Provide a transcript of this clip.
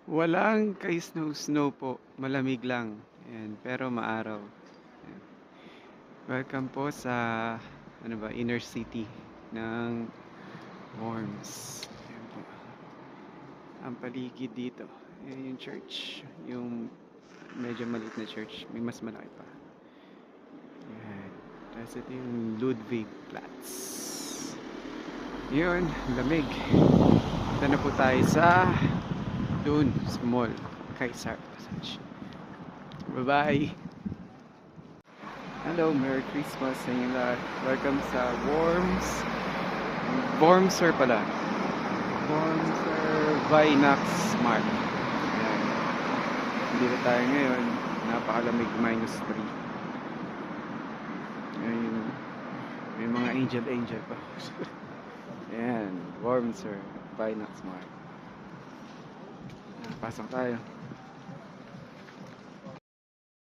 Walang ka-snow-snow po, malamig lang. Ayan, pero maaraw. Ayan. Welcome po sa inner city ng Worms. Ayan po. Ang paligid dito. Ayan yung church. Yung medyo maliit na church. May mas malaki pa. Ayan. Tapos ito yung Ludwigplatz. Yun, lamig. Ito na po tayo sa doon sa mall. Kaisar Passage. Bye-bye! Hello, Merry Christmas sa inyo lahat. Welcome sa Wormser pala. Wormser Vinax Mart. Ayan. Dito tayo ngayon. Napakalamig, -3. Ayan. May mga angel pa. Ayan, Wormser Vinax Mart. Pasok tayo.